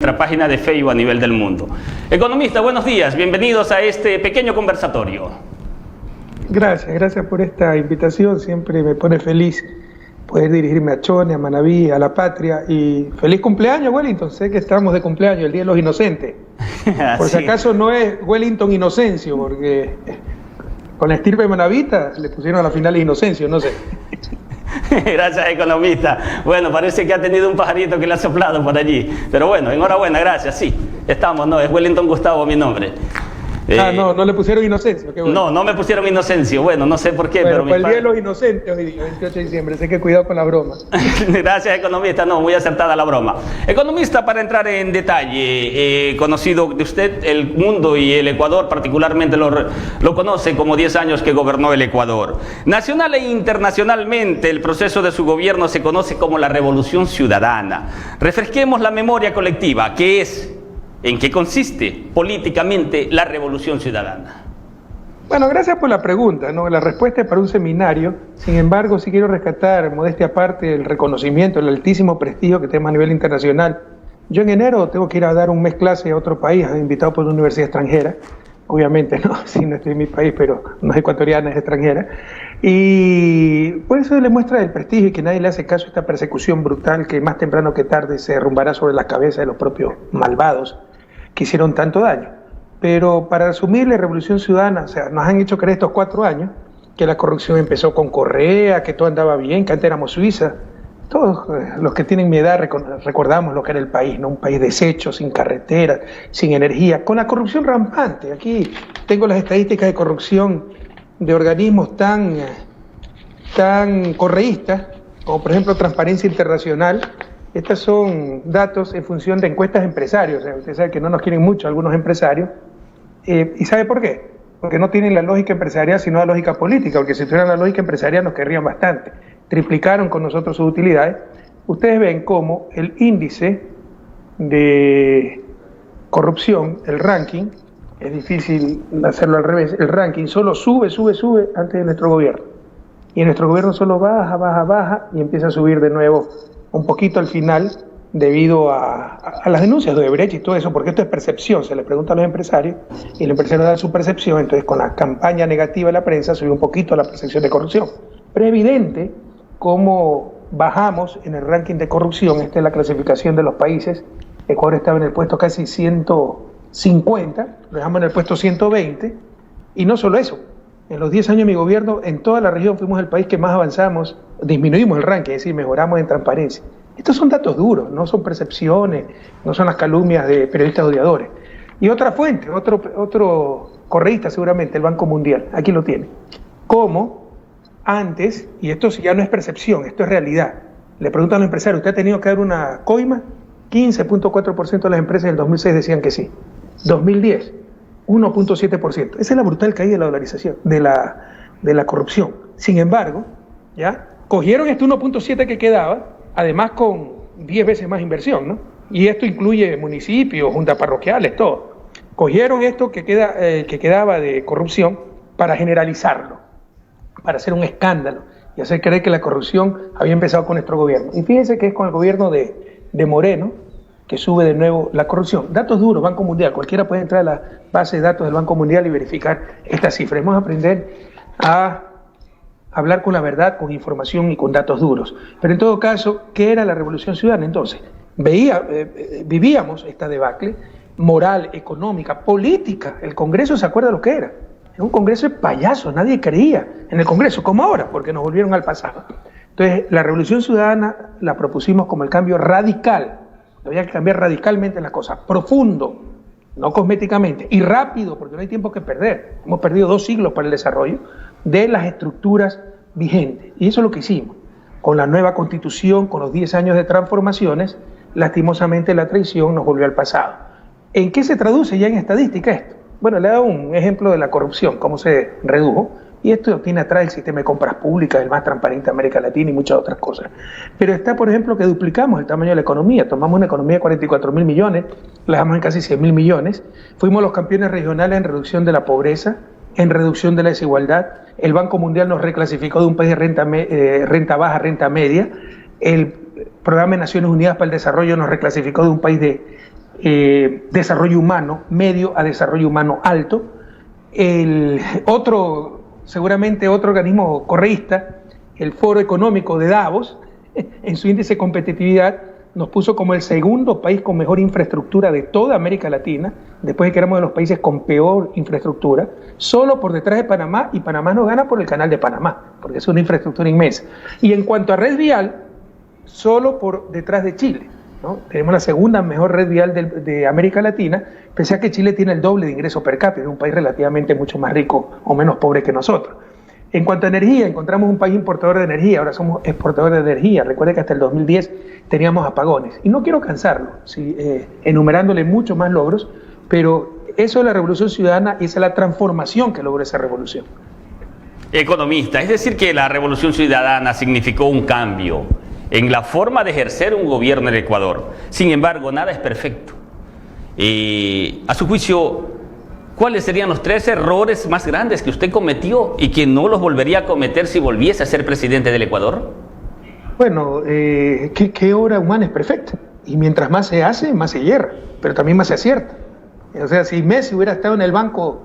nuestra página de Facebook a nivel del mundo. Economista, buenos días, bienvenidos a este pequeño conversatorio. Gracias por esta invitación, siempre me pone feliz poder dirigirme a Chone, a Manabí, a la patria, y feliz cumpleaños, Wellington. Sé que estamos de cumpleaños, el Día de los Inocentes. Por si acaso no es Wellington Inocencio, porque con la estirpe manabita le pusieron a la final Inocencio, no sé. Gracias, economista. Bueno, parece que ha tenido un pajarito que le ha soplado por allí. Pero bueno, enhorabuena, gracias. Sí, estamos, no, es Wellington Gustavo mi nombre. No le pusieron Inocencio. Qué bueno. No me pusieron Inocencio. Bueno, no sé por qué, bueno, pero el Día de los Inocentes hoy día, 28 de diciembre. Sé que cuidado con la broma. Gracias, economista. No, muy acertada la broma. Economista, para entrar en detalle, conocido de usted, el mundo y el Ecuador particularmente lo conoce como 10 años que gobernó el Ecuador. Nacional e internacionalmente, el proceso de su gobierno se conoce como la Revolución Ciudadana. Refresquemos la memoria colectiva. ¿Qué es? ¿En qué consiste políticamente la Revolución Ciudadana? Bueno, gracias por la pregunta, ¿no? La respuesta es para un seminario. Sin embargo, sí quiero rescatar, modestia aparte, el reconocimiento, el altísimo prestigio que tenemos a nivel internacional. Yo en enero tengo que ir a dar un mes clase a otro país, invitado por una universidad extranjera. Obviamente, no, sí, no estoy en mi país, pero no es ecuatoriana, es extranjera. Y por eso le muestra el prestigio y que nadie le hace caso a esta persecución brutal que más temprano que tarde se derrumbará sobre la cabeza de los propios malvados que hicieron tanto daño. Pero para resumir, la Revolución Ciudadana, o sea, nos han hecho creer estos 4 años que la corrupción empezó con Correa, que todo andaba bien, que antes éramos Suiza. Todos los que tienen mi edad recordamos lo que era el país, ¿no? Un país deshecho, sin carreteras, sin energía, con la corrupción rampante. Aquí tengo las estadísticas de corrupción de organismos tan correístas, como por ejemplo Transparencia Internacional. Estos son datos en función de encuestas de empresarios. O sea, usted sabe que no nos quieren mucho algunos empresarios. ¿Y sabe por qué? Porque no tienen la lógica empresarial, sino la lógica política, porque si tuvieran la lógica empresarial nos querrían bastante. Triplicaron con nosotros sus utilidades. Ustedes ven cómo el índice de corrupción, el ranking, es difícil hacerlo al revés, el ranking solo sube antes de nuestro gobierno. Y nuestro gobierno solo baja y empieza a subir de nuevo un poquito al final debido a las denuncias de Odebrecht y todo eso, porque esto es percepción, se le pregunta a los empresarios y el empresario da su percepción, entonces con la campaña negativa de la prensa sube un poquito la percepción de corrupción. Pero es evidente cómo bajamos en el ranking de corrupción. Esta es la clasificación de los países. Ecuador estaba en el puesto casi 150, lo dejamos en el puesto 120, y no solo eso, en los 10 años de mi gobierno, en toda la región fuimos el país que más avanzamos, disminuimos el ranking, es decir, mejoramos en transparencia. Estos son datos duros, no son percepciones, no son las calumnias de periodistas odiadores. Y otra fuente, otro correísta seguramente, el Banco Mundial, aquí lo tiene. ¿Cómo antes, y esto ya no es percepción, esto es realidad, le preguntan a los empresarios, ¿usted ha tenido que dar una coima? 15.4% de las empresas en el 2006 decían que sí. 2010, 1.7%. Esa es la brutal caída de la dolarización, de la corrupción. Sin embargo, ¿ya? Cogieron este 1.7 que quedaba, además con 10 veces más inversión, ¿no? Y esto incluye municipios, juntas parroquiales, todo. Cogieron esto que quedaba de corrupción para generalizarlo, para hacer un escándalo y hacer creer que la corrupción había empezado con nuestro gobierno. Y fíjense que es con el gobierno de Moreno que sube de nuevo la corrupción. Datos duros, Banco Mundial. Cualquiera puede entrar a la base de datos del Banco Mundial y verificar estas cifras. Vamos a aprender a hablar con la verdad, con información y con datos duros. Pero en todo caso, ¿qué era la Revolución Ciudadana entonces? Vivíamos esta debacle moral, económica, política. El Congreso se acuerda lo que era. Era un Congreso de payasos, nadie creía en el Congreso, como ahora, porque nos volvieron al pasado. Entonces, la Revolución Ciudadana la propusimos como el cambio radical. Había que cambiar radicalmente las cosas, profundo, no cosméticamente, y rápido, porque no hay tiempo que perder. Hemos perdido 2 siglos para el desarrollo de las estructuras vigentes. Y eso es lo que hicimos. Con la nueva Constitución, con los 10 años de transformaciones, lastimosamente la traición nos volvió al pasado. ¿En qué se traduce ya en estadística esto? Bueno, le he dado un ejemplo de la corrupción, cómo se redujo, y esto tiene atrás el sistema de compras públicas, el más transparente de América Latina y muchas otras cosas. Pero está, por ejemplo, que duplicamos el tamaño de la economía. Tomamos una economía de 44.000 millones, la dejamos en casi 100.000 millones. Fuimos los campeones regionales en reducción de la pobreza, en reducción de la desigualdad. El Banco Mundial nos reclasificó de un país de renta baja a renta media. El Programa de Naciones Unidas para el Desarrollo nos reclasificó de un país de desarrollo humano medio a desarrollo humano alto. Seguramente otro organismo correísta, el Foro Económico de Davos, en su índice de competitividad, nos puso como el segundo país con mejor infraestructura de toda América Latina, después de que éramos de los países con peor infraestructura, solo por detrás de Panamá, y Panamá nos gana por el canal de Panamá, porque es una infraestructura inmensa. Y en cuanto a red vial, solo por detrás de Chile, ¿no? Tenemos la segunda mejor red vial de América Latina, pese a que Chile tiene el doble de ingreso per cápita, es un país relativamente mucho más rico o menos pobre que nosotros. En cuanto a energía, encontramos un país importador de energía, ahora somos exportadores de energía. Recuerde que hasta el 2010 teníamos apagones. Y no quiero cansarlo, enumerándole muchos más logros, pero eso es la revolución ciudadana y esa es la transformación que logró esa revolución. Economista, es decir que la revolución ciudadana significó un cambio en la forma de ejercer un gobierno en Ecuador. Sin embargo, nada es perfecto. A su juicio, ¿cuáles serían los 3 errores más grandes que usted cometió y que no los volvería a cometer si volviese a ser presidente del Ecuador? Bueno, ¿qué obra humana es perfecta? Y mientras más se hace, más se hierra, pero también más se acierta. O sea, si Messi hubiera estado en el banco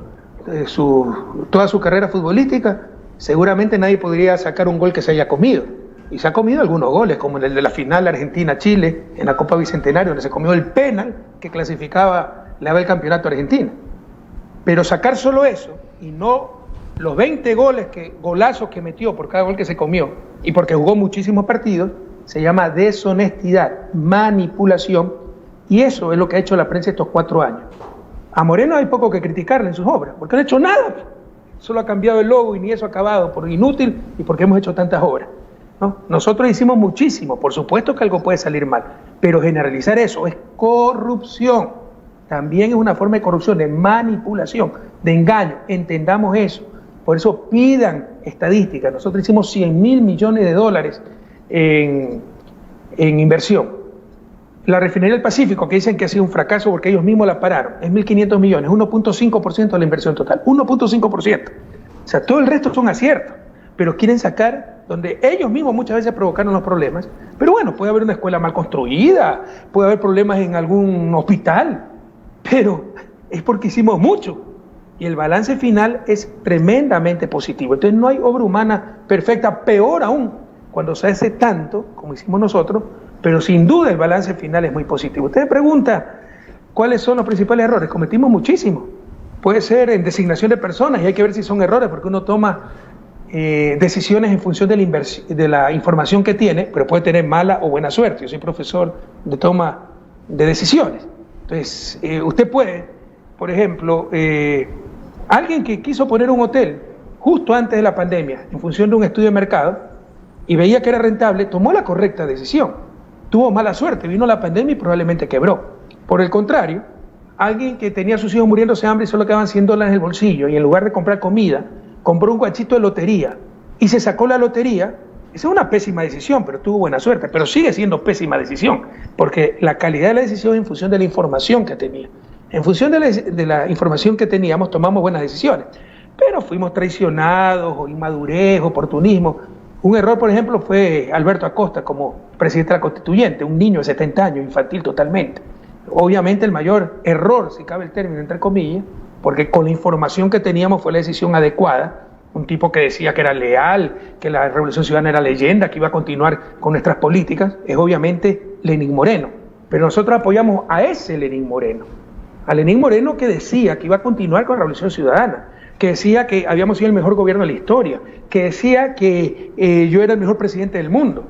toda su carrera futbolística, seguramente nadie podría sacar un gol que se haya comido. Y se ha comido algunos goles, como el de la final Argentina-Chile en la Copa Bicentenario, donde se comió el penal que clasificaba, le daba el campeonato a Argentina. Pero sacar solo eso y no los 20 golazos que metió por cada gol que se comió y porque jugó muchísimos partidos, se llama deshonestidad, manipulación, y eso es lo que ha hecho la prensa estos 4 años. A Moreno hay poco que criticarle en sus obras, porque no ha hecho nada. Solo ha cambiado el logo y ni eso ha acabado por inútil y porque hemos hecho tantas obras, ¿no? Nosotros hicimos muchísimo, por supuesto que algo puede salir mal, pero generalizar eso es corrupción. También es una forma de corrupción, de manipulación, de engaño. Entendamos eso. Por eso pidan estadísticas. Nosotros hicimos 100.000 millones de dólares en inversión. La refinería del Pacífico, que dicen que ha sido un fracaso porque ellos mismos la pararon, es 1.500 millones, 1.5% de la inversión total, 1.5%. O sea, todo el resto son aciertos, pero quieren sacar donde ellos mismos muchas veces provocaron los problemas. Pero bueno, puede haber una escuela mal construida, puede haber problemas en algún hospital, pero es porque hicimos mucho y el balance final es tremendamente positivo. Entonces no hay obra humana perfecta, peor aún cuando se hace tanto como hicimos nosotros, pero sin duda el balance final es muy positivo. Usted pregunta cuáles son los principales errores. Cometimos muchísimo. Puede ser en designación de personas y hay que ver si son errores porque uno toma decisiones en función de la información que tiene, pero puede tener mala o buena suerte. Yo soy profesor de toma de decisiones. Entonces, usted puede, por ejemplo, alguien que quiso poner un hotel justo antes de la pandemia, en función de un estudio de mercado, y veía que era rentable, tomó la correcta decisión. Tuvo mala suerte, vino la pandemia y probablemente quebró. Por el contrario, alguien que tenía a sus hijos muriéndose de hambre y solo quedaban $100 en el bolsillo, y en lugar de comprar comida, compró un guachito de lotería, y se sacó la lotería. Esa es una pésima decisión, pero tuvo buena suerte, pero sigue siendo pésima decisión, porque la calidad de la decisión es en función de la información que tenía. En función de la información que teníamos, tomamos buenas decisiones, pero fuimos traicionados, o inmadurez, oportunismo. Un error, por ejemplo, fue Alberto Acosta como presidente de la Constituyente, un niño de 70 años, infantil totalmente. Obviamente el mayor error, si cabe el término entre comillas, porque con la información que teníamos fue la decisión adecuada. Un tipo que decía que era leal, que la Revolución Ciudadana era leyenda, que iba a continuar con nuestras políticas, es obviamente Lenín Moreno. Pero nosotros apoyamos a ese Lenín Moreno. A Lenín Moreno que decía que iba a continuar con la Revolución Ciudadana, que decía que habíamos sido el mejor gobierno de la historia, que decía que yo era el mejor presidente del mundo.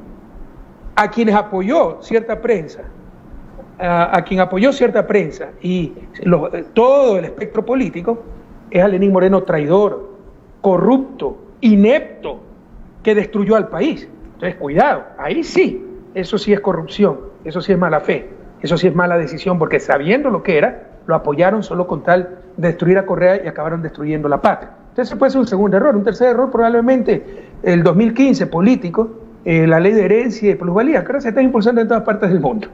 A quienes apoyó cierta prensa, a quien apoyó cierta prensa y todo el espectro político, es a Lenín Moreno traidor, corrupto, inepto, que destruyó al país. Entonces, cuidado, ahí sí, eso sí es corrupción, eso sí es mala fe, eso sí es mala decisión, porque sabiendo lo que era, lo apoyaron solo con tal de destruir a Correa y acabaron destruyendo la patria. Entonces, ese puede ser un segundo error. Un tercer error, probablemente, el 2015 político, la ley de herencia y plusvalía, que ahora se está impulsando en todas partes del mundo.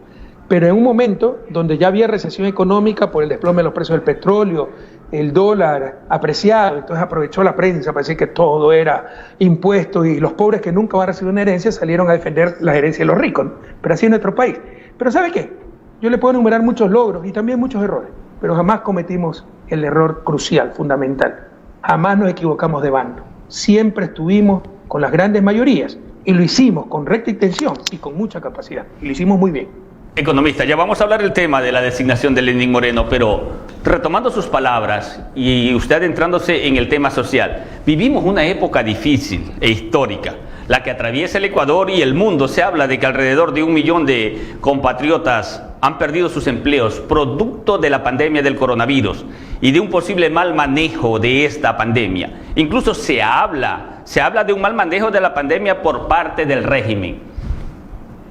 Pero en un momento donde ya había recesión económica por el desplome de los precios del petróleo, el dólar apreciado, entonces aprovechó la prensa para decir que todo era impuesto y los pobres que nunca van a recibir una herencia salieron a defender las herencias de los ricos, ¿no? Pero así es nuestro país. Pero ¿sabe qué? Yo le puedo enumerar muchos logros y también muchos errores, pero jamás cometimos el error crucial, fundamental. Jamás nos equivocamos de bando. Siempre estuvimos con las grandes mayorías y lo hicimos con recta intención y con mucha capacidad. Y lo hicimos muy bien. Economista, ya vamos a hablar del tema de la designación de Lenín Moreno, pero retomando sus palabras y usted adentrándose en el tema social, vivimos una época difícil e histórica, la que atraviesa el Ecuador y el mundo. Se habla de que alrededor de 1 millón de compatriotas han perdido sus empleos producto de la pandemia del coronavirus y de un posible mal manejo de esta pandemia. Incluso se habla de un mal manejo de la pandemia por parte del régimen.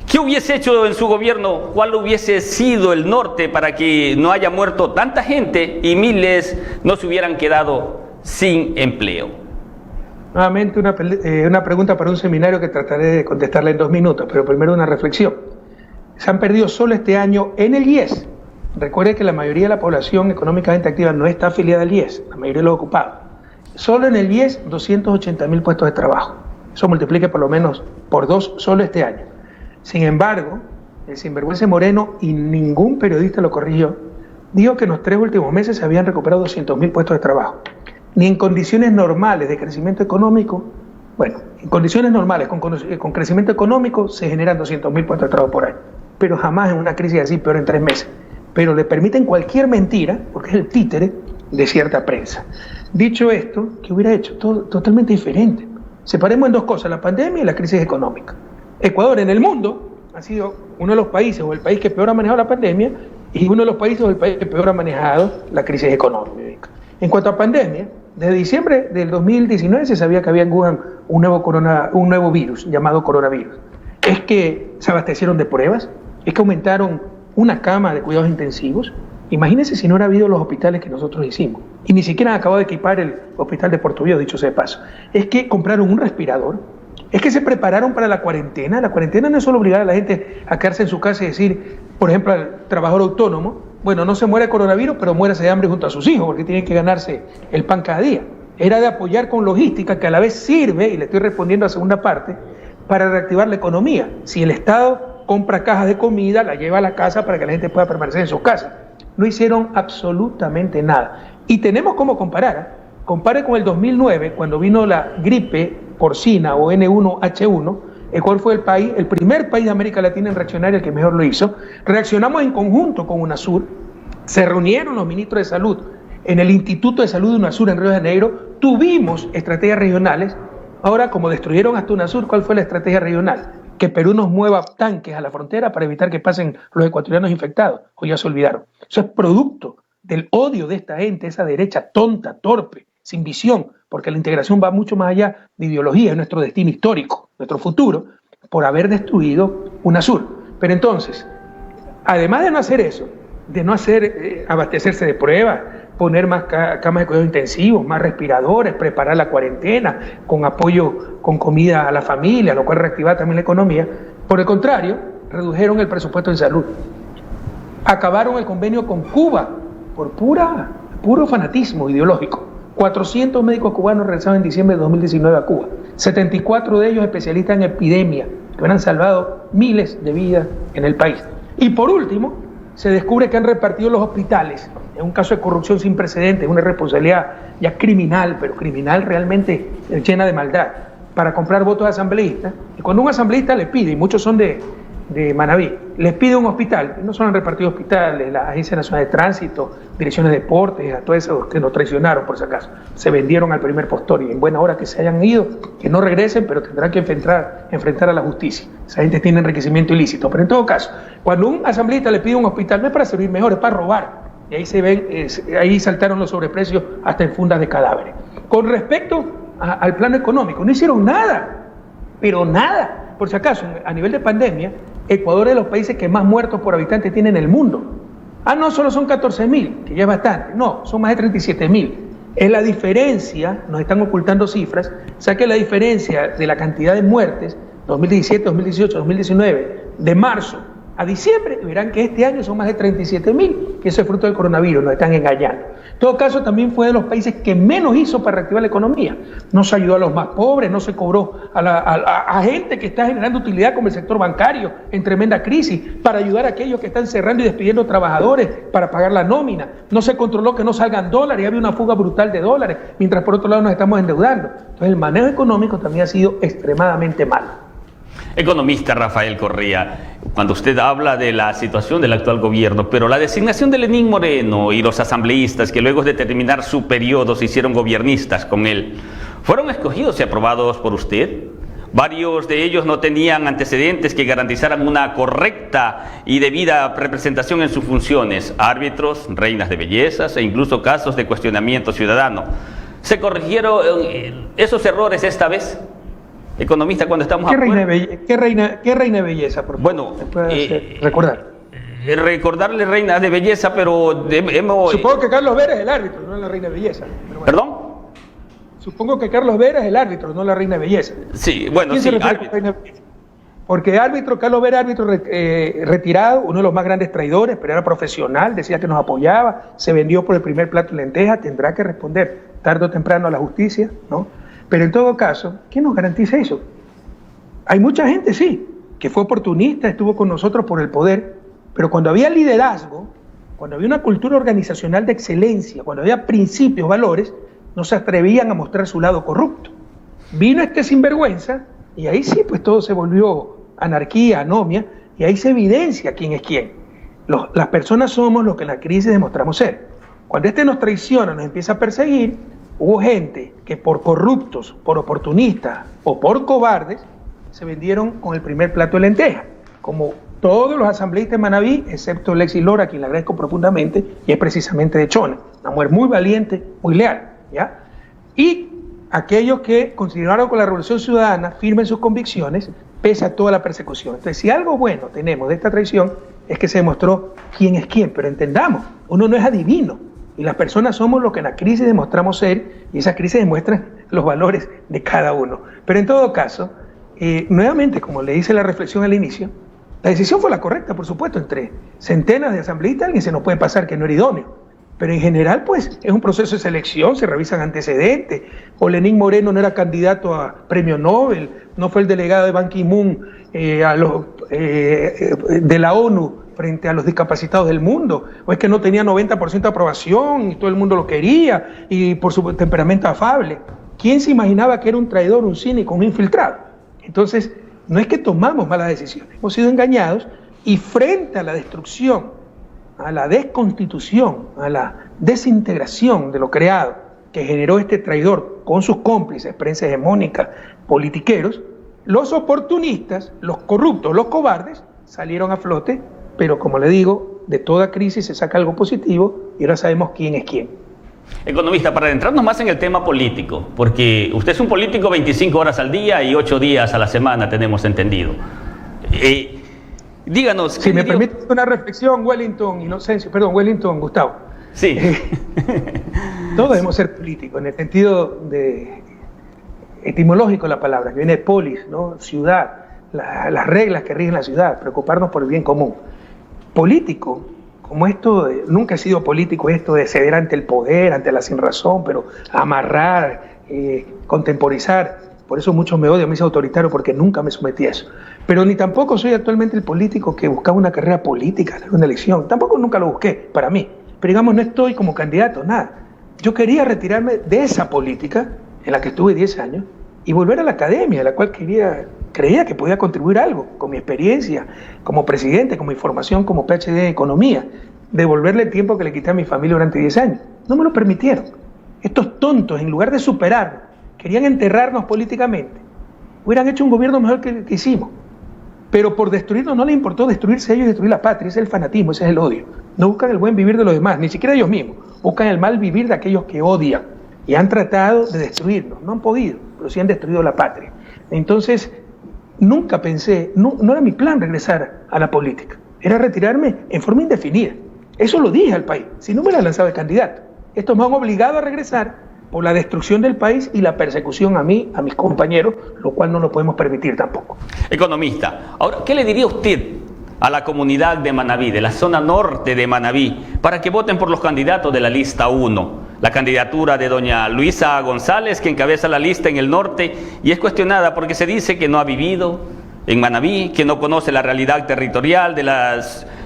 ¿Qué hubiese hecho en su gobierno? ¿Cuál hubiese sido el norte para que no haya muerto tanta gente y miles no se hubieran quedado sin empleo? Nuevamente una pregunta para un seminario que trataré de contestarla en 2 minutos, pero primero una reflexión. Se han perdido solo este año en el IES. Recuerde que la mayoría de la población económicamente activa no está afiliada al IES, la mayoría de los ocupados. Solo en el IES 280.000 puestos de trabajo. Eso multiplique por lo menos por 2 solo este año. Sin embargo, el sinvergüenza Moreno, y ningún periodista lo corrigió, dijo que en los 3 últimos meses se habían recuperado 200.000 puestos de trabajo. Ni en condiciones normales de crecimiento económico, bueno, en condiciones normales con crecimiento económico se generan 200.000 puestos de trabajo por año, pero jamás en una crisis así, peor en 3 meses. Pero le permiten cualquier mentira, porque es el títere de cierta prensa. Dicho esto, ¿qué hubiera hecho? Todo totalmente diferente. Separemos en 2 cosas, la pandemia y la crisis económica. Ecuador en el mundo ha sido uno de los países o el país que peor ha manejado la pandemia y uno de los países o el país que peor ha manejado la crisis económica. En cuanto a pandemia, desde diciembre del 2019 se sabía que había en Wuhan un nuevo virus llamado coronavirus. Es que se abastecieron de pruebas, es que aumentaron una cama de cuidados intensivos. Imagínense si no hubiera habido los hospitales que nosotros hicimos. Y ni siquiera han acabado de equipar el hospital de Puerto Viejo, dicho sea de paso. Es que compraron un respirador. Es que se prepararon para la cuarentena. La cuarentena no es solo obligar a la gente a quedarse en su casa y decir, por ejemplo, al trabajador autónomo, bueno, no se muere de coronavirus, pero muérase de hambre junto a sus hijos, porque tienen que ganarse el pan cada día. Era de apoyar con logística, que a la vez sirve, y le estoy respondiendo a la segunda parte, para reactivar la economía. Si el Estado compra cajas de comida, la lleva a la casa para que la gente pueda permanecer en sus casas. No hicieron absolutamente nada. Y tenemos cómo comparar. Compare con el 2009, cuando vino la gripe porcina o N1H1, Ecuador fue el primer país de América Latina en reaccionar, el que mejor lo hizo. Reaccionamos en conjunto con UNASUR, se reunieron los ministros de salud en el Instituto de Salud de UNASUR en Río de Janeiro, tuvimos estrategias regionales. Ahora, como destruyeron hasta UNASUR, ¿cuál fue la estrategia regional? Que Perú nos mueva tanques a la frontera para evitar que pasen los ecuatorianos infectados, o ya se olvidaron. Eso es producto del odio de esta gente, esa derecha tonta, torpe, sin visión, porque la integración va mucho más allá de ideología, es nuestro destino histórico, nuestro futuro, por haber destruido UNASUR. Pero entonces, además de no hacer eso, de no hacer abastecerse de pruebas, poner más camas de cuidados intensivos, más respiradores, preparar la cuarentena, con apoyo, con comida a la familia, lo cual reactiva también la economía, por el contrario, redujeron el presupuesto en salud. Acabaron el convenio con Cuba por puro fanatismo ideológico. 400 médicos cubanos regresaron en diciembre de 2019 a Cuba. 74 de ellos especialistas en epidemia, que hubieran salvado miles de vidas en el país. Y por último, se descubre que han repartido los hospitales. Es un caso de corrupción sin precedentes, una responsabilidad ya criminal, pero criminal realmente llena de maldad, para comprar votos de asambleístas. Y cuando un asambleísta le pide, y muchos son de Manaví, les pide un hospital, no solo han repartido hospitales, la Agencia Nacional de Tránsito, Direcciones de Deportes, a todos esos que nos traicionaron por si acaso, se vendieron al primer postor y en buena hora que se hayan ido, que no regresen, pero tendrán que enfrentar a la justicia. Esa gente tiene enriquecimiento ilícito, pero en todo caso, cuando un asambleísta le pide un hospital, no es para servir mejor, es para robar. Y ahí se ven, ahí saltaron los sobreprecios hasta en fundas de cadáveres. Con respecto al plano económico, no hicieron nada, pero nada. Por si acaso, a nivel de pandemia, Ecuador es de los países que más muertos por habitante tiene en el mundo. No solo son 14.000, que ya es bastante, no, son más de 37.000. Es la diferencia, nos están ocultando cifras, saque la diferencia de la cantidad de muertes, 2017, 2018, 2019, de marzo a diciembre y verán que este año son más de 37.000, que eso es fruto del coronavirus, nos están engañando. En todo caso, también fue de los países que menos hizo para reactivar la economía. No se ayudó a los más pobres, no se cobró a gente que está generando utilidad como el sector bancario en tremenda crisis, para ayudar a aquellos que están cerrando y despidiendo trabajadores para pagar la nómina. No se controló que no salgan dólares, y había una fuga brutal de dólares, mientras por otro lado nos estamos endeudando. Entonces el manejo económico también ha sido extremadamente malo. Economista Rafael Correa, cuando usted habla de la situación del actual gobierno, pero la designación de Lenín Moreno y los asambleístas que luego de terminar su periodo se hicieron gobiernistas con él, ¿fueron escogidos y aprobados por usted? Varios de ellos no tenían antecedentes que garantizaran una correcta y debida representación en sus funciones, árbitros, reinas de bellezas e incluso casos de cuestionamiento ciudadano. ¿Se corrigieron esos errores esta vez? Economista, cuando estamos ¿Qué reina de belleza, por favor? Bueno, recordar. Recordarle reina de belleza, pero hemos... Supongo que Carlos Vera es el árbitro, no la reina de belleza. Bueno. ¿Perdón? Supongo que Carlos Vera es el árbitro, no la reina de belleza. Sí, bueno, ¿Quién sí, se refiere a reina de belleza? Porque Carlos Vera, árbitro retirado, uno de los más grandes traidores, pero era profesional, decía que nos apoyaba, se vendió por el primer plato de lentejas, tendrá que responder tarde o temprano a la justicia, ¿no? Pero en todo caso, ¿quién nos garantiza eso? Hay mucha gente, sí, que fue oportunista, estuvo con nosotros por el poder, pero cuando había liderazgo, cuando había una cultura organizacional de excelencia, cuando había principios, valores, no se atrevían a mostrar su lado corrupto. Vino este sinvergüenza y ahí sí, pues todo se volvió anarquía, anomia, y ahí se evidencia quién es quién. Las personas somos lo que en la crisis demostramos ser. Cuando este nos traiciona, nos empieza a perseguir, hubo gente que por corruptos, por oportunistas o por cobardes se vendieron con el primer plato de lenteja, como todos los asambleístas de Manabí, excepto Lexi Lora, a quien le agradezco profundamente, y es precisamente de Chone, una mujer muy valiente, muy leal, ¿ya? Y aquellos que continuaron con la Revolución Ciudadana, firmes sus convicciones, pese a toda la persecución. Entonces, si algo bueno tenemos de esta traición, es que se demostró quién es quién, pero entendamos, uno no es adivino, y las personas somos lo que en la crisis demostramos ser, y esas crisis demuestran los valores de cada uno. Pero en todo caso, nuevamente, como le hice la reflexión al inicio, la decisión fue la correcta, por supuesto, entre centenas de asambleístas, alguien se nos puede pasar que no era idóneo. Pero en general, pues, es un proceso de selección, se revisan antecedentes. O Lenín Moreno no era candidato a premio Nobel, no fue el delegado de Ban Ki-moon de la ONU frente a los discapacitados del mundo, o es que no tenía 90% de aprobación y todo el mundo lo quería, y por su temperamento afable. ¿Quién se imaginaba que era un traidor, un cínico, un infiltrado? Entonces, no es que tomamos malas decisiones, hemos sido engañados, y frente a la destrucción, a la desconstitución, a la desintegración de lo creado que generó este traidor con sus cómplices, prensa hegemónica, politiqueros, los oportunistas, los corruptos, los cobardes, salieron a flote, pero como le digo, de toda crisis se saca algo positivo y ahora sabemos quién es quién. Economista, para adentrarnos más en el tema político, porque usted es un político 25 horas al día y 8 días a la semana, tenemos entendido. Díganos. Si me permite una reflexión, Wellington, Gustavo. Sí. Todos debemos ser políticos, en el sentido etimológico de la palabra, que viene de polis, ¿no? Ciudad, las reglas que rigen la ciudad, preocuparnos por el bien común. Político, como esto, nunca he sido político, esto de ceder ante el poder, ante la sinrazón, pero amarrar, contemporizar. Por eso muchos me odian, me dicen autoritario, porque nunca me sometí a eso. Pero ni tampoco soy actualmente el político que buscaba una carrera política, una elección. Tampoco nunca lo busqué, para mí. Pero digamos, no estoy como candidato, nada. Yo quería retirarme de esa política, en la que estuve 10 años, y volver a la academia, a la cual creía que podía contribuir algo, con mi experiencia como presidente, con mi formación como PhD en Economía, devolverle el tiempo que le quité a mi familia durante 10 años. No me lo permitieron. Estos tontos, en lugar de superarnos, querían enterrarnos políticamente. Hubieran hecho un gobierno mejor que el que hicimos. Pero por destruirnos no les importó destruirse ellos y destruir la patria. Ese es el fanatismo, ese es el odio. No buscan el buen vivir de los demás, ni siquiera ellos mismos. Buscan el mal vivir de aquellos que odian. Y han tratado de destruirnos. No han podido, pero sí han destruido la patria. Entonces, nunca pensé, no era mi plan regresar a la política. Era retirarme en forma indefinida. Eso lo dije al país. Si no me hubiera lanzado de candidato. Estos me han obligado a regresar por la destrucción del país y la persecución a mí, a mis compañeros, lo cual no lo podemos permitir tampoco. Economista, ahora, ¿qué le diría usted a la comunidad de Manabí, de la zona norte de Manabí, para que voten por los candidatos de la lista 1. La candidatura de doña Luisa González, que encabeza la lista en el norte, y es cuestionada porque se dice que no ha vivido en Manabí, que no conoce la realidad territorial de la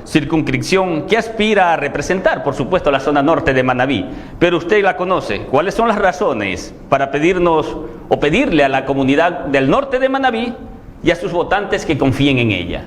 circunscripción que aspira a representar, por supuesto, la zona norte de Manabí. Pero usted la conoce. ¿Cuáles son las razones para pedirnos o pedirle a la comunidad del norte de Manabí y a sus votantes que confíen en ella?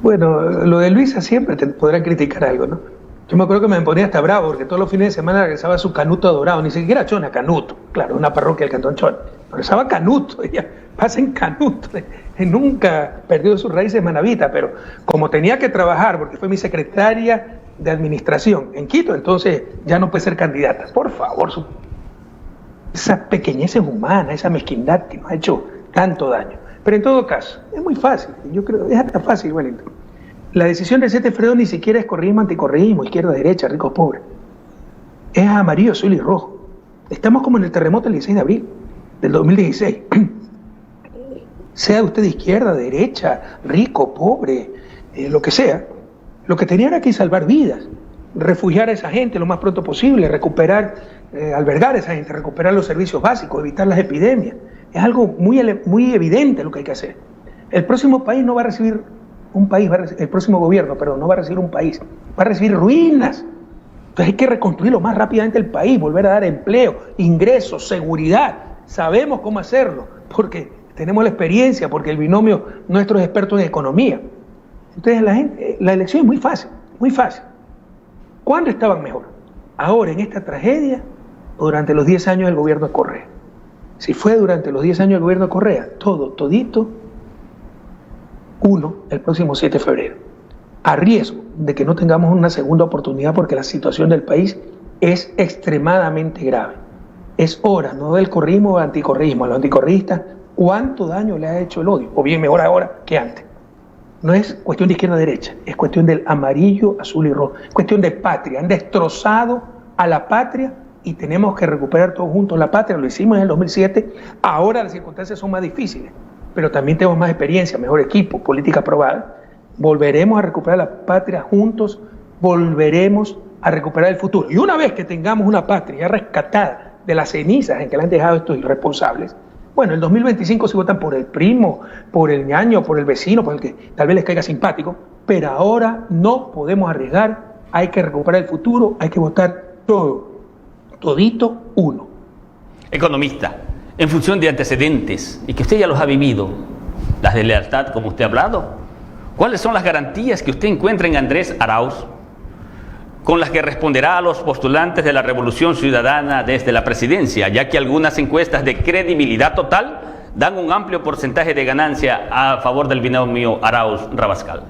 Bueno, lo de Luisa siempre te podrán criticar algo, ¿no? Yo me acuerdo que me ponía hasta bravo porque todos los fines de semana regresaba su canuto adorado, ni siquiera Chona, canuto, claro, una parroquia del Cantón Chona, regresaba canuto, ella pasa en canuto, nunca perdió sus raíces manavitas, pero como tenía que trabajar, porque fue mi secretaria de administración en Quito, entonces ya no puede ser candidata. Por favor, esa pequeñez humana, esa mezquindad que nos ha hecho tanto daño. Pero en todo caso, es muy fácil, yo creo, es hasta fácil, Wellington. La decisión de Sete Fredo ni siquiera es correísmo, anticorreísmo, izquierda, derecha, ricos, pobres. Es amarillo, azul y rojo. Estamos como en el terremoto del 16 de abril del 2016. Sea usted de izquierda, derecha, rico, pobre, lo que sea, lo que tenía era que salvar vidas, refugiar a esa gente lo más pronto posible, recuperar, albergar a esa gente, recuperar los servicios básicos, evitar las epidemias. Es algo muy evidente lo que hay que hacer. El próximo país no va a recibir un país, el próximo gobierno, perdón, no va a recibir un país, va a recibir ruinas. Entonces hay que reconstruir lo más rápidamente el país, volver a dar empleo, ingresos, seguridad. Sabemos cómo hacerlo, porque tenemos la experiencia, porque el binomio nuestro es experto en economía. Entonces la elección es muy fácil, muy fácil. ¿Cuándo estaban mejor? ¿Ahora en esta tragedia o durante los 10 años del gobierno de Correa? Si fue durante los 10 años del gobierno de Correa, todito, el próximo 7 de febrero. A riesgo de que no tengamos una segunda oportunidad porque la situación del país es extremadamente grave. Es hora, no del correísmo o anticorreísmo, a los anticorreístas, cuánto daño le ha hecho el odio, o bien mejor ahora que antes. No es cuestión de izquierda-derecha, es cuestión del amarillo, azul y rojo, es cuestión de patria. Han destrozado a la patria y tenemos que recuperar todos juntos la patria. Lo hicimos en el 2007, ahora las circunstancias son más difíciles, pero también tenemos más experiencia, mejor equipo, política aprobada. Volveremos a recuperar la patria juntos, volveremos a recuperar el futuro. Y una vez que tengamos una patria rescatada de las cenizas en que la han dejado estos irresponsables, bueno, el 2025 si votan por el primo, por el ñaño, por el vecino, por el que tal vez les caiga simpático, pero ahora no podemos arriesgar, hay que recuperar el futuro, hay que votar todito uno. Economista, en función de antecedentes, y que usted ya los ha vivido, las de lealtad como usted ha hablado, ¿cuáles son las garantías que usted encuentra en Andrés Arauz con las que responderá a los postulantes de la Revolución Ciudadana desde la presidencia, ya que algunas encuestas de credibilidad total dan un amplio porcentaje de ganancia a favor del binomio Arauz-Rabascal?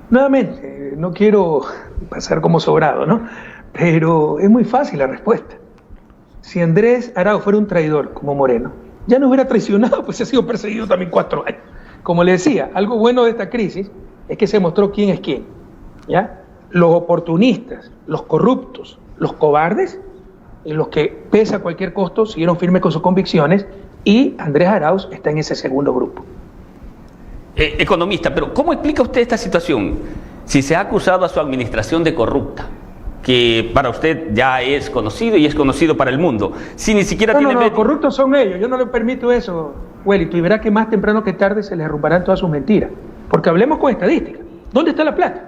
Nuevamente, no quiero pasar como sobrado, ¿no? Pero es muy fácil la respuesta. Si Andrés Arauz fuera un traidor como Moreno, ya no hubiera traicionado, pues ha sido perseguido también 4 años. Como le decía, algo bueno de esta crisis es que se mostró quién es quién, ¿ya? Los oportunistas, los corruptos, los cobardes, los que pese a cualquier costo siguieron firmes con sus convicciones, y Andrés Arauz está en ese segundo grupo. Economista, pero ¿cómo explica usted esta situación? Si se ha acusado a su administración de corrupta, que para usted ya es conocido y es conocido para el mundo, si ni siquiera tiene... No, corruptos son ellos, yo no les permito eso, Wellington, y verá que más temprano que tarde se les derrumbarán todas sus mentiras, porque hablemos con estadística. ¿Dónde está la plata?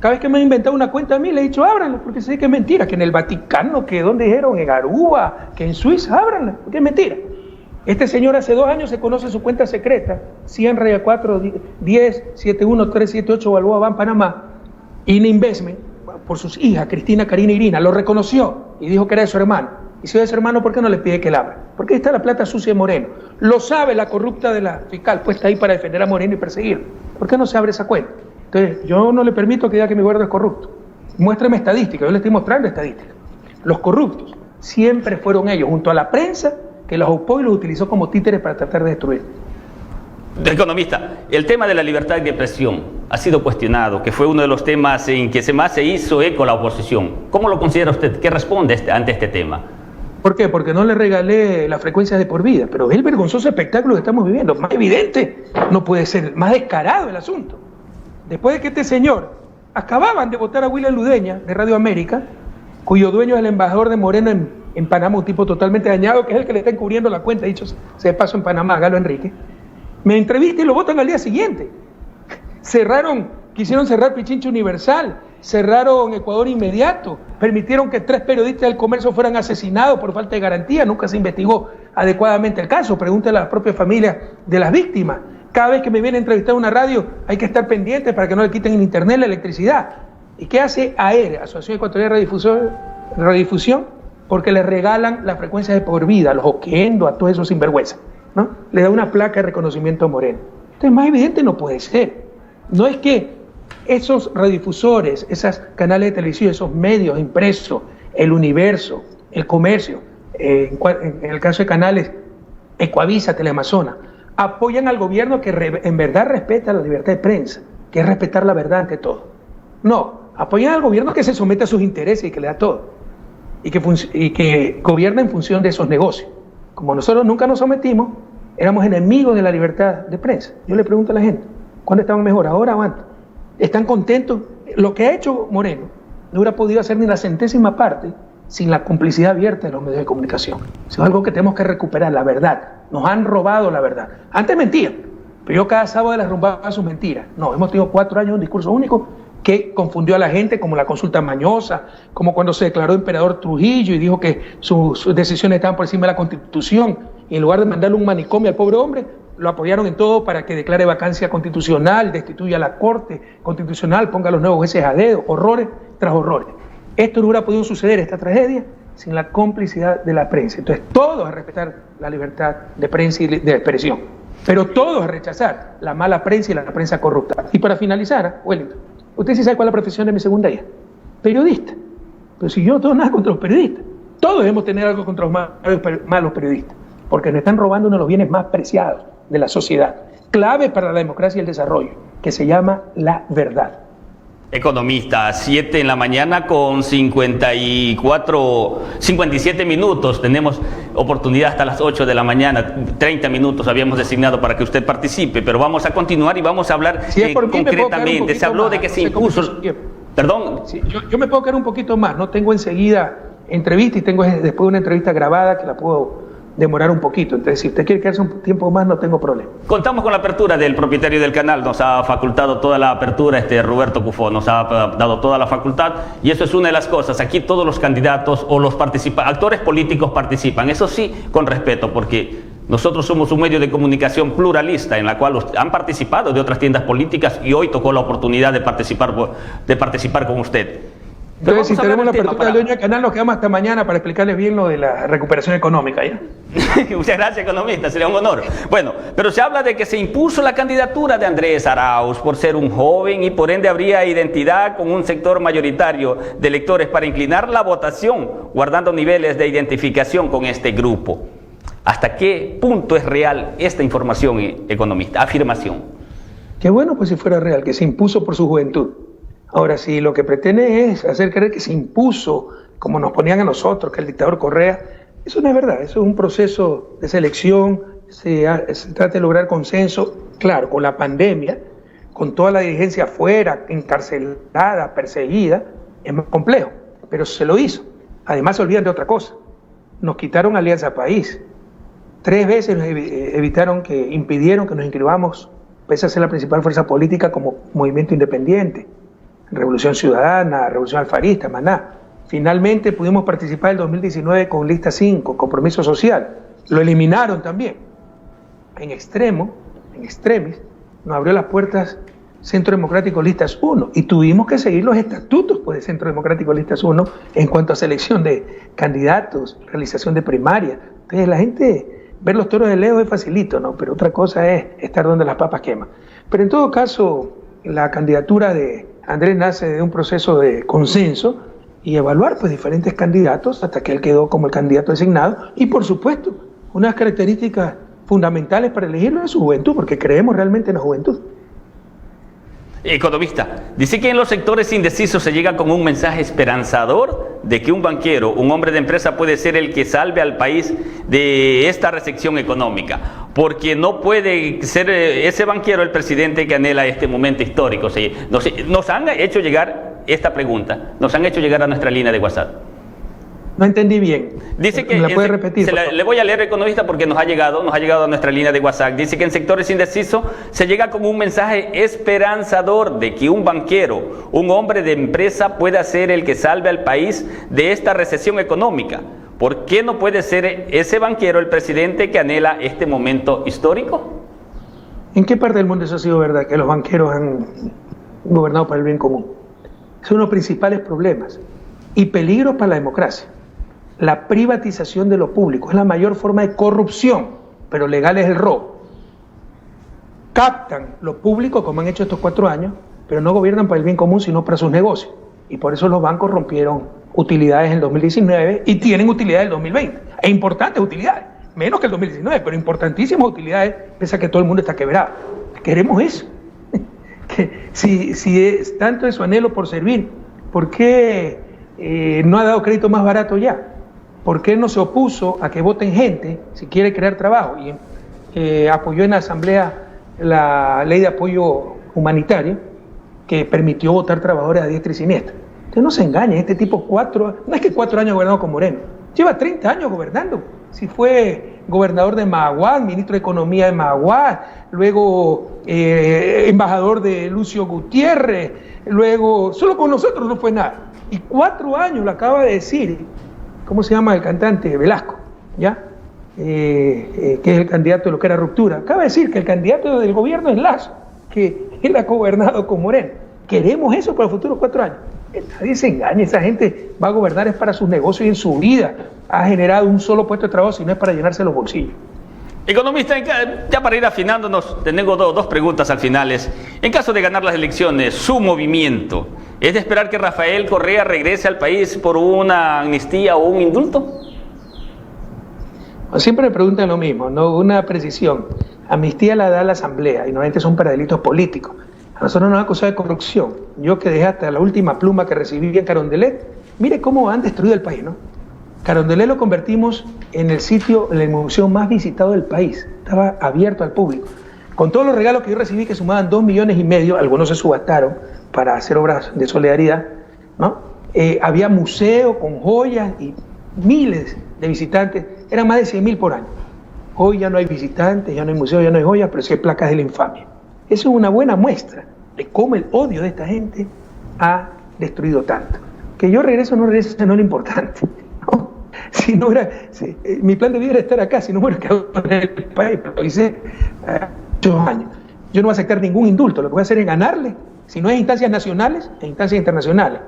Cada vez que me han inventado una cuenta a mí, le he dicho, ábranla, porque sé que es mentira, que en el Vaticano, que donde dijeron, en Aruba, que en Suiza, ábranla, porque es mentira. Este señor hace 2 años se conoce su cuenta secreta, 100 raya 4 10 71 378 Balboa Ban Panamá, in investment, por sus hijas, Cristina, Karina y Irina, lo reconoció y dijo que era de su hermano. Y si es de su hermano, ¿por qué no le pide que la abra? Porque ahí está la plata sucia de Moreno. Lo sabe la corrupta de la fiscal, puesta ahí para defender a Moreno y perseguirlo. ¿Por qué no se abre esa cuenta? Entonces, yo no le permito que diga que mi gobierno es corrupto. Muéstrame estadística, yo le estoy mostrando estadística. Los corruptos siempre fueron ellos, junto a la prensa, que los ocupó y los utilizó como títeres para tratar de destruir. Economista, el tema de la libertad de expresión ha sido cuestionado, que fue uno de los temas en que más se hizo eco la oposición. ¿Cómo lo considera usted? ¿Qué responde ante este tema? ¿Por qué? Porque no le regalé las frecuencias de por vida. Pero es el vergonzoso espectáculo que estamos viviendo. Más evidente no puede ser, más descarado el asunto. Después de que este señor acababan de votar a William Ludeña de Radio América, cuyo dueño es el embajador de Moreno en Panamá, un tipo totalmente dañado, que es el que le está encubriendo la cuenta, dicho sea de paso en Panamá, Galo Enrique, me entrevista y lo votan al día siguiente. Quisieron cerrar Pichincha Universal, cerraron Ecuador Inmediato, permitieron que 3 periodistas del comercio fueran asesinados por falta de garantía, nunca se investigó adecuadamente el caso, pregúntale a las propias familias de las víctimas. Cada vez que me viene a entrevistar una radio hay que estar pendiente para que no le quiten en internet la electricidad. ¿Y qué hace AERE, Asociación Ecuatoriana de Radiodifusión? Porque le regalan las frecuencias de por vida, a los Oquendo, a todos esos sinvergüenzas, ¿no? Le da una placa de reconocimiento a Moreno. Entonces, más evidente no puede ser. No es que esos radiodifusores, esos canales de televisión, esos medios impresos, el Universo, el Comercio, en el caso de canales Ecuavisa, Teleamazona, apoyan al gobierno que en verdad respeta la libertad de prensa, que es respetar la verdad ante todo. No, apoyan al gobierno que se somete a sus intereses y que le da todo, y que gobierna en función de esos negocios. Como nosotros nunca nos sometimos, éramos enemigos de la libertad de prensa. Yo le pregunto a la gente, ¿cuándo estaban mejor, ahora o antes? ¿Están contentos? Lo que ha hecho Moreno no hubiera podido hacer ni la 100ª parte sin la complicidad abierta de los medios de comunicación. Eso es algo que tenemos que recuperar, la verdad. Nos han robado la verdad. Antes mentían, pero yo cada sábado les rumbaba sus mentiras. No, hemos tenido 4 años de un discurso único que confundió a la gente, como la consulta mañosa, como cuando se declaró emperador Trujillo y dijo que sus decisiones estaban por encima de la Constitución, y en lugar de mandarle un manicomio al pobre hombre, lo apoyaron en todo para que declare vacancia constitucional, destituya la Corte Constitucional, ponga a los nuevos jueces a dedo, horrores tras horrores. Esto no hubiera podido suceder, esta tragedia, sin la complicidad de la prensa. Entonces, todos a respetar la libertad de prensa y de expresión, pero todos a rechazar la mala prensa y la prensa corrupta. Y para finalizar, Wellington, usted sí sabe cuál es la profesión de mi segunda hija, periodista. Pero si yo no tengo nada contra los periodistas, todos debemos tener algo contra los malos periodistas, porque nos están robando uno de los bienes más preciados de la sociedad, clave para la democracia y el desarrollo, que se llama la verdad. Economista, 7 en la mañana con 57 minutos. Tenemos oportunidad hasta las 8 de la mañana. 30 minutos habíamos designado para que usted participe, pero vamos a continuar y vamos a hablar concretamente. Se habló de que se impuso... Perdón. Sí, yo me puedo quedar un poquito más. No tengo enseguida entrevista y tengo después una entrevista grabada que la puedo demorar un poquito. Entonces, si usted quiere quedarse un tiempo más, no tengo problema. Contamos con la apertura del propietario del canal, nos ha facultado toda la apertura, Roberto Cufó, nos ha dado toda la facultad, y eso es una de las cosas. Aquí todos los candidatos o los actores políticos participan, eso sí, con respeto, porque nosotros somos un medio de comunicación pluralista en la cual han participado de otras tiendas políticas y hoy tocó la oportunidad de participar con usted. Entonces, si tenemos la apertura del dueño del canal, nos quedamos hasta mañana para explicarles bien lo de la recuperación económica, ¿ya? Muchas gracias, economista, sería un honor. Bueno, pero se habla de que se impuso la candidatura de Andrés Arauz por ser un joven y por ende habría identidad con un sector mayoritario de electores para inclinar la votación, guardando niveles de identificación con este grupo. ¿Hasta qué punto es real esta información, economista, afirmación? Qué bueno, pues si fuera real, que se impuso por su juventud. Ahora, si lo que pretende es hacer creer que se impuso, como nos ponían a nosotros, que el dictador Correa, eso no es verdad, eso es un proceso de selección, se trata de lograr consenso, claro, con la pandemia, con toda la dirigencia afuera, encarcelada, perseguida, es más complejo, pero se lo hizo. Además se olvidan de otra cosa, nos quitaron Alianza País, 3 veces nos impidieron que nos inscribamos, pese a ser la principal fuerza política como movimiento independiente. Revolución Ciudadana, Revolución Alfarista, Maná. Finalmente pudimos participar en el 2019 con lista 5, Compromiso Social. Lo eliminaron también. En extremis, nos abrió las puertas Centro Democrático Listas 1 y tuvimos que seguir los estatutos pues, de Centro Democrático Listas 1 en cuanto a selección de candidatos, realización de primaria. Entonces la gente, ver los toros de lejos es facilito, ¿no? Pero otra cosa es estar donde las papas queman. Pero en todo caso, la candidatura de Andrés nace de un proceso de consenso y evaluar pues diferentes candidatos hasta que él quedó como el candidato designado y por supuesto unas características fundamentales para elegirlo es su juventud, porque creemos realmente en la juventud. Economista, dice que en los sectores indecisos se llega con un mensaje esperanzador de que un banquero, un hombre de empresa puede ser el que salve al país de esta recesión económica? Porque no puede ser ese banquero el presidente que anhela este momento histórico. Sí, nos han hecho llegar esta pregunta, nos han hecho llegar a nuestra línea de WhatsApp. No entendí bien. Dice que ¿Me la puede repetir? Le voy a leer, economista, porque nos ha llegado a nuestra línea de WhatsApp. Dice que en sectores indecisos se llega con un mensaje esperanzador de que un banquero, un hombre de empresa pueda ser el que salve al país de esta recesión económica. ¿Por qué no puede ser ese banquero el presidente que anhela este momento histórico? ¿En qué parte del mundo eso ha sido verdad, que los banqueros han gobernado para el bien común? Es uno de los principales problemas y peligros para la democracia. La privatización de lo público es la mayor forma de corrupción, pero legal es el robo. Captan lo público, como han hecho estos 4 años, pero no gobiernan para el bien común, sino para sus negocios. Y por eso los bancos rompieron utilidades en el 2019 y tienen utilidades en el 2020. E importantes utilidades, menos que el 2019, pero importantísimas utilidades, pese a que todo el mundo está quebrado. Queremos eso. Que si es tanto de su anhelo por servir, ¿por qué no ha dado crédito más barato ya? ¿Por qué no se opuso a que voten gente si quiere crear trabajo? Y apoyó en la Asamblea la ley de apoyo humanitario que permitió votar trabajadores a diestra y siniestra. Usted no se engañe, este tipo no es que 4 años gobernado con Moreno, lleva 30 años gobernando. Si fue gobernador de Mahahual, ministro de Economía de Mahahual, luego embajador de Lucio Gutiérrez, luego solo con nosotros no fue nada. Y 4 años, lo acaba de decir, ¿cómo se llama el cantante? Velasco, ¿ya? Que es el candidato de lo que era Ruptura. Acaba de decir que el candidato del gobierno es Lazo, que él ha gobernado con Moreno. ¿Queremos eso para los futuros 4 años? Nadie se engañe, esa gente va a gobernar es para sus negocios y en su vida ha generado un solo puesto de trabajo, si no es para llenarse los bolsillos. Economista, ya para ir afinándonos, tengo dos preguntas al final. En caso de ganar las elecciones, su movimiento, ¿es de esperar que Rafael Correa regrese al país por una amnistía o un indulto? Siempre me preguntan lo mismo, ¿no? Una precisión. Amnistía la da la Asamblea y normalmente son para delitos políticos. A nosotros nos han acusado de corrupción. Yo que dejé hasta la última pluma que recibí en Carondelet, mire cómo han destruido el país, ¿no? Carondelet lo convertimos en el sitio, en el museo más visitado del país. Estaba abierto al público. Con todos los regalos que yo recibí, que sumaban 2,5 millones, algunos se subastaron para hacer obras de solidaridad, ¿no? Había museo con joyas y miles de visitantes. Eran más de 100.000 por año. Hoy ya no hay visitantes, ya no hay museo, ya no hay joyas, pero sí hay placas de la infamia. Eso es una buena muestra de cómo el odio de esta gente ha destruido tanto. Que yo regrese o no regrese no es lo importante. Si no era, mi plan de vida era estar acá, si no me hubiera quedado en el país, pero lo hice 8 años. Yo no voy a aceptar ningún indulto, lo que voy a hacer es ganarle, si no es instancias nacionales, en instancias internacionales.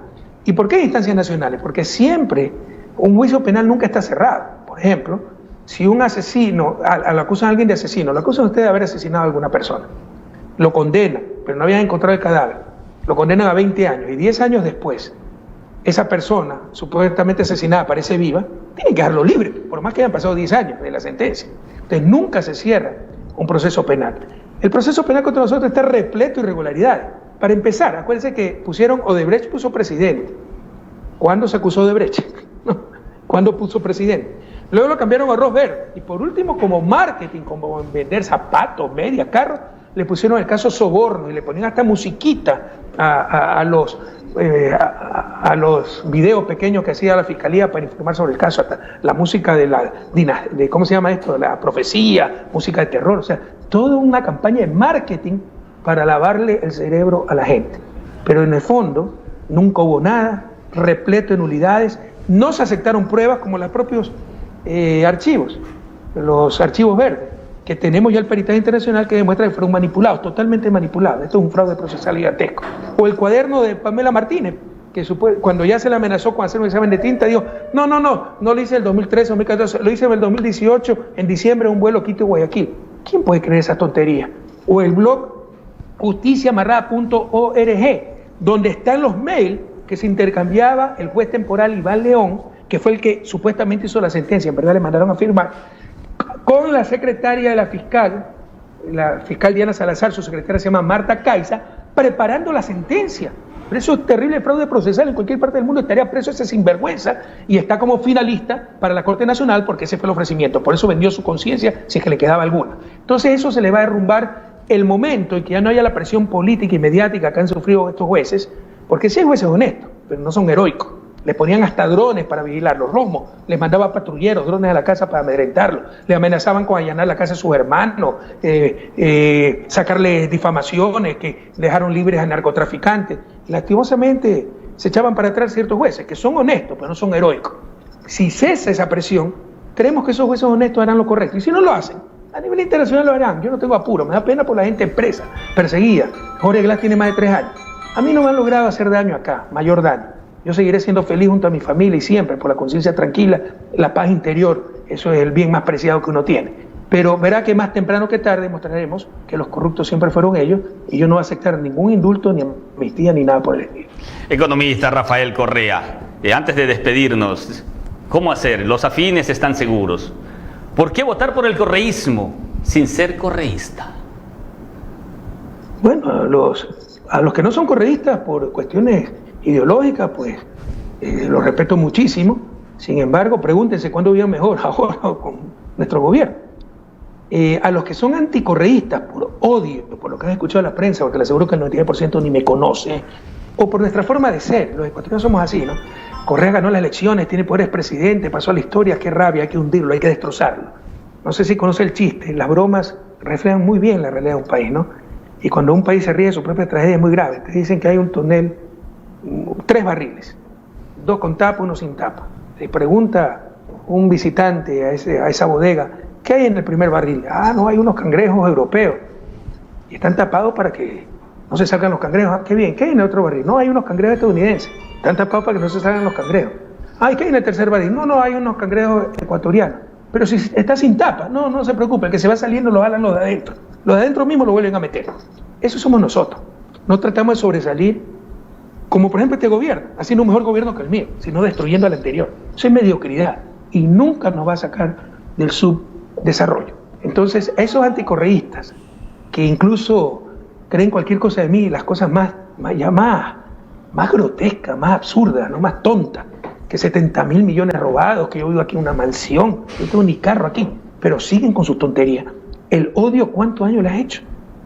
¿Y por qué instancias nacionales? Porque siempre un juicio penal nunca está cerrado. Por ejemplo, si un asesino, lo acusan a alguien de asesino, lo acusan a usted de haber asesinado a alguna persona, lo condenan, pero no habían encontrado el cadáver, lo condenan a 20 años y 10 años después esa persona supuestamente asesinada aparece viva, tienen que dejarlo libre, por más que hayan pasado 10 años de la sentencia. Entonces nunca se cierra un proceso penal. El proceso penal contra nosotros está repleto de irregularidades. Para empezar, acuérdense que Odebrecht puso presidente. ¿Cuándo se acusó Odebrecht? ¿Cuándo puso presidente? Luego lo cambiaron a arroz verde. Y por último, como marketing, como vender zapatos, medias, carros, le pusieron el caso soborno y le ponían hasta musiquita a los videos pequeños que hacía la fiscalía para informar sobre el caso, hasta la música de ¿cómo se llama esto? La profecía, música de terror, o sea, toda una campaña de marketing para lavarle el cerebro a la gente. Pero en el fondo nunca hubo nada, repleto de nulidades, no se aceptaron pruebas como los propios archivos, los archivos verdes, que tenemos ya el peritaje internacional que demuestra que fueron manipulados, totalmente manipulados. Esto es un fraude procesal gigantesco. O el cuaderno de Pamela Martínez, que cuando ya se le amenazó con hacer un examen de tinta, dijo, no lo hice en el 2013, 2014, lo hice en el 2018, en diciembre, en un vuelo Quito-Guayaquil. ¿Quién puede creer esa tontería? O el blog justiciaamarrada.org, donde están los mails que se intercambiaba el juez temporal Iván León, que fue el que supuestamente hizo la sentencia, en verdad le mandaron a firmar, con la secretaria de la fiscal Diana Salazar, su secretaria se llama Marta Caiza, preparando la sentencia. Pero eso es terrible fraude procesal. En cualquier parte del mundo estaría preso ese sinvergüenza y está como finalista para la Corte Nacional porque ese fue el ofrecimiento. Por eso vendió su conciencia si es que le quedaba alguna. Entonces eso se le va a derrumbar el momento en que ya no haya la presión política y mediática que han sufrido estos jueces, porque sí hay jueces honestos, pero no son heroicos. Le ponían hasta drones para vigilarlos. Romo les mandaba patrulleros, drones a la casa para amedrentarlos. Le amenazaban con allanar la casa de sus hermanos, sacarle difamaciones, que dejaron libres a narcotraficantes. Lastimosamente se echaban para atrás ciertos jueces que son honestos, pero no son heroicos. Si cesa esa presión, creemos que esos jueces honestos harán lo correcto. Y si no lo hacen, a nivel internacional lo harán. Yo no tengo apuro, me da pena por la gente presa, perseguida. Jorge Glass tiene más de 3 años. A mí no me han logrado hacer daño acá, mayor daño. Yo seguiré siendo feliz junto a mi familia y siempre por la conciencia tranquila, la paz interior. Eso es el bien más preciado que uno tiene. Pero verá que más temprano que tarde mostraremos que los corruptos siempre fueron ellos y yo no voy a aceptar ningún indulto, ni amnistía, ni nada por el estilo. Economista Rafael Correa, antes de despedirnos, ¿cómo hacer? Los afines están seguros. ¿Por qué votar por el correísmo sin ser correísta? Bueno, a los que no son correístas por cuestiones ideológicas, pues los respeto muchísimo. Sin embargo, pregúntense cuándo vivían mejor, ahora con nuestro gobierno. A los que son anticorreístas por odio, por lo que han escuchado en la prensa, porque les aseguro que el 99% ni me conoce, o por nuestra forma de ser, los ecuatorianos somos así, ¿no? Correa ganó las elecciones, tiene poderes presidente, pasó a la historia, qué rabia, hay que hundirlo, hay que destrozarlo. No sé si conoce el chiste, las bromas reflejan muy bien la realidad de un país, ¿no? Y cuando un país se ríe de su propia tragedia es muy grave. Te dicen que hay un tonel, 3 barriles, 2 con tapa, 1 sin tapa. Le pregunta un visitante a esa bodega, ¿qué hay en el primer barril? Ah, no, hay unos cangrejos europeos y están tapados para que no se salgan los cangrejos. Ah, qué bien. ¿Qué hay en el otro barril? No, hay unos cangrejos estadounidenses, están tapados para que no se salgan los cangrejos. Ah, ¿y qué hay en el tercer barril? No, hay unos cangrejos ecuatorianos, pero si está sin tapa. No se preocupe, el que se va saliendo lo jalan los de adentro. Los de adentro mismos lo vuelven a meter. Eso somos nosotros. No tratamos de sobresalir como por ejemplo este gobierno, haciendo un mejor gobierno que el mío, sino destruyendo al anterior. Eso es mediocridad y nunca nos va a sacar del subdesarrollo. Entonces, a esos anticorreístas que incluso creen cualquier cosa de mí, las cosas más grotescas, más absurdas, no más tontas, que 70.000 millones robados, que yo vivo aquí en una mansión, yo no tengo ni carro aquí, pero siguen con sus tonterías. El odio, ¿cuántos años les ha hecho?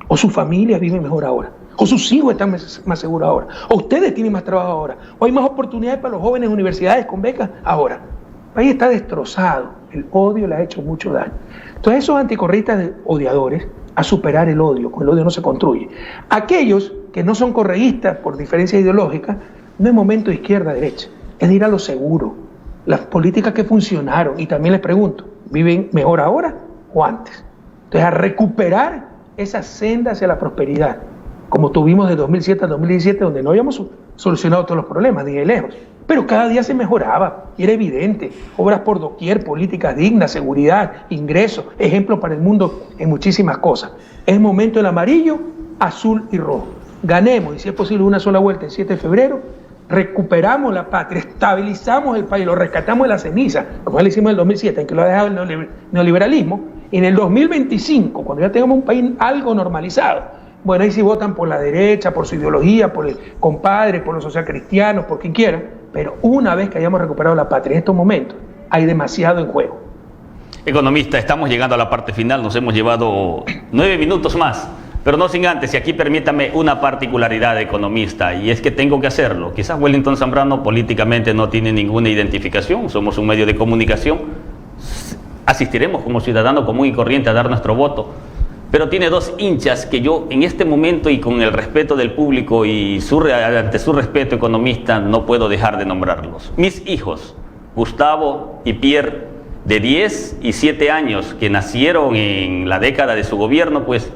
O sus familias viven mejor ahora, o sus hijos están más seguros ahora, o ustedes tienen más trabajo ahora, o hay más oportunidades para los jóvenes en universidades con becas ahora. El país está destrozado, el odio le ha hecho mucho daño. Entonces esos anticorreístas odiadores, a superar el odio, con el odio no se construye. Aquellos que no son correístas por diferencia ideológica, no es momento de izquierda-derecha, es de ir a lo seguro, las políticas que funcionaron, y también les pregunto, ¿viven mejor ahora o antes? Entonces a recuperar esa senda hacia la prosperidad, como tuvimos de 2007 a 2017, donde no habíamos solucionado todos los problemas, ni de lejos, pero cada día se mejoraba, y era evidente, obras por doquier, políticas dignas, seguridad, ingresos, ejemplos para el mundo en muchísimas cosas. Es momento del amarillo, azul y rojo. Ganemos, y si es posible una sola vuelta el 7 de febrero, recuperamos la patria, estabilizamos el país, lo rescatamos de la ceniza, como ya lo hicimos en el 2007, en que lo ha dejado el neoliberalismo, y en el 2025, cuando ya tengamos un país algo normalizado, bueno, ahí sí votan por la derecha, por su ideología, por el compadre, por los socialcristianos, por quien quiera, pero una vez que hayamos recuperado la patria, en estos momentos hay demasiado en juego. Economista, estamos llegando a la parte final, nos hemos llevado 9 minutos más, pero no sin antes, y aquí permítame una particularidad de economista, y es que tengo que hacerlo. Quizás Wellington Zambrano políticamente no tiene ninguna identificación, somos un medio de comunicación, asistiremos como ciudadano común y corriente a dar nuestro voto, pero tiene 2 hinchas que yo en este momento y con el respeto del público y ante su respeto economista no puedo dejar de nombrarlos. Mis hijos, Gustavo y Pierre, de 10 y 7 años, que nacieron en la década de su gobierno, pues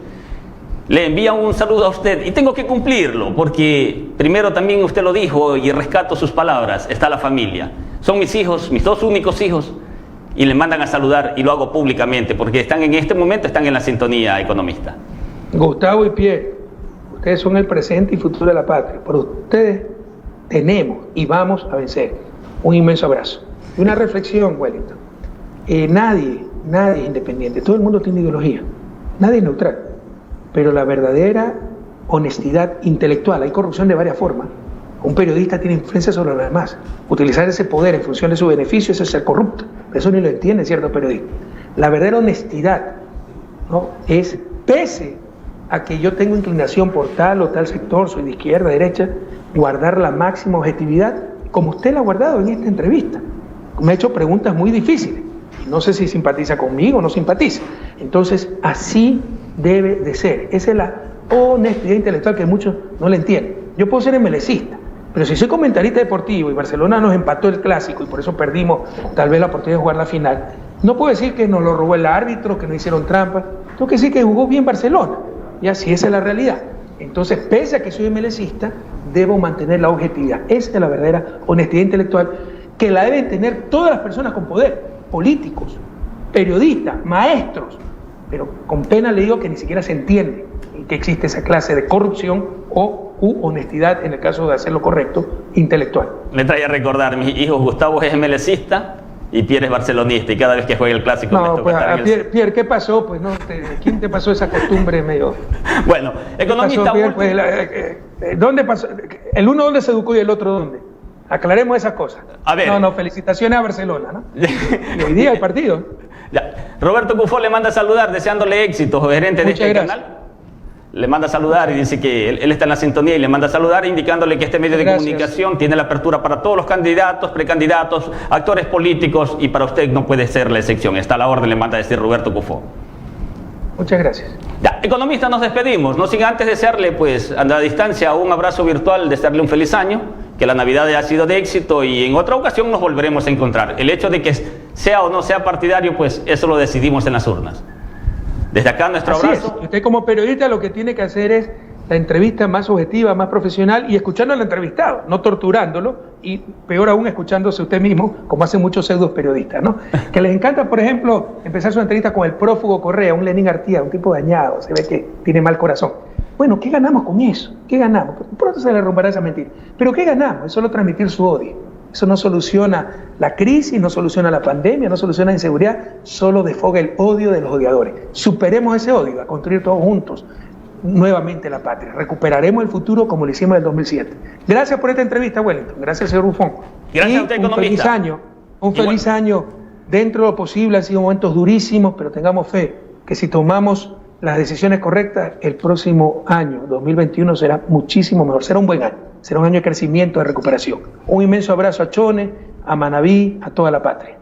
le envían un saludo a usted y tengo que cumplirlo porque primero también usted lo dijo y rescato sus palabras, está la familia. Son mis hijos, mis 2 únicos hijos, y le mandan a saludar y lo hago públicamente porque están en este momento en la sintonía, economista. Gustavo y Pierre, ustedes son el presente y futuro de la patria. Por ustedes tenemos y vamos a vencer. Un inmenso abrazo. Y una reflexión, Wellington. Nadie es independiente. Todo el mundo tiene ideología. Nadie es neutral. Pero la verdadera honestidad intelectual, hay corrupción de varias formas, Un periodista tiene influencia sobre los demás. Utilizar ese poder en función de su beneficio, eso es ser corrupto. Eso ni lo entiende cierto periodista. La verdadera honestidad, ¿no?, es, pese a que yo tengo inclinación por tal o tal sector, soy de izquierda, derecha, guardar la máxima objetividad, como usted la ha guardado en esta entrevista. Me ha hecho preguntas muy difíciles. No sé si simpatiza conmigo o no simpatiza. Entonces, así debe de ser. Esa es la honestidad intelectual que muchos no le entienden. Yo puedo ser emelecista, pero si soy comentarista deportivo y Barcelona nos empató el clásico y por eso perdimos tal vez la oportunidad de jugar la final, no puedo decir que nos lo robó el árbitro, que nos hicieron trampa. Tengo que decir que jugó bien Barcelona. Y así esa es la realidad. Entonces, pese a que soy emelecista, debo mantener la objetividad. Esa es la verdadera honestidad intelectual que la deben tener todas las personas con poder, políticos, periodistas, maestros, pero con pena le digo que ni siquiera se entiende que existe esa clase de corrupción o honestidad, en el caso de hacer lo correcto, intelectual. Me trae a recordar, mi hijo Gustavo es melecista y Pierre es barcelonista, y cada vez que juega el clásico me toca pues estar en el... Pierre, ¿qué pasó? Pues no, ¿quién te pasó esa costumbre medio? Bueno, economista... Pasó, Pierre, pues, ¿dónde pasó? ¿El uno dónde se educó y el otro dónde? Aclaremos esas cosas. A ver. No, felicitaciones a Barcelona, ¿no? Y hoy día hay partido. Ya. Roberto Cufó le manda a saludar, deseándole éxito, gerente de este canal. Le manda a saludar y dice que él está en la sintonía y le manda a saludar, indicándole que este medio de comunicación tiene la apertura para todos los candidatos, precandidatos, actores políticos, y para usted no puede ser la excepción. Está a la orden, le manda a decir Roberto Cufó. Muchas gracias. Ya, economista, nos despedimos. No sin antes desearle, pues, a la distancia, un abrazo virtual, desearle un feliz año, que la Navidad haya sido de éxito y en otra ocasión nos volveremos a encontrar. El hecho de que sea o no sea partidario, pues eso lo decidimos en las urnas. Desde acá nuestro abrazo. Y usted como periodista lo que tiene que hacer es la entrevista más objetiva, más profesional y escuchando al entrevistado, no torturándolo y peor aún escuchándose usted mismo, como hacen muchos pseudos periodistas, ¿no? Que les encanta, por ejemplo, empezar su entrevista con el prófugo Correa, un Lenín Artigas, un tipo dañado, se ve que tiene mal corazón. Bueno, ¿qué ganamos con eso? ¿Qué ganamos? Pronto se le romperá esa mentira. ¿Pero qué ganamos? Es solo transmitir su odio. Eso no soluciona la crisis, no soluciona la pandemia, no soluciona la inseguridad, solo desfoga el odio de los odiadores. Superemos ese odio, a construir todos juntos nuevamente la patria. Recuperaremos el futuro como lo hicimos en el 2007. Gracias por esta entrevista, Wellington. Gracias, señor Bufón. Gracias a usted, economista. Un feliz año. Dentro de lo posible, han sido momentos durísimos, pero tengamos fe que si tomamos las decisiones correctas, el próximo año, 2021, será muchísimo mejor. Será un buen año. Será un año de crecimiento, de recuperación. Un inmenso abrazo a Chone, a Manabí, a toda la patria.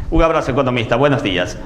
Un abrazo, economista. Buenos días.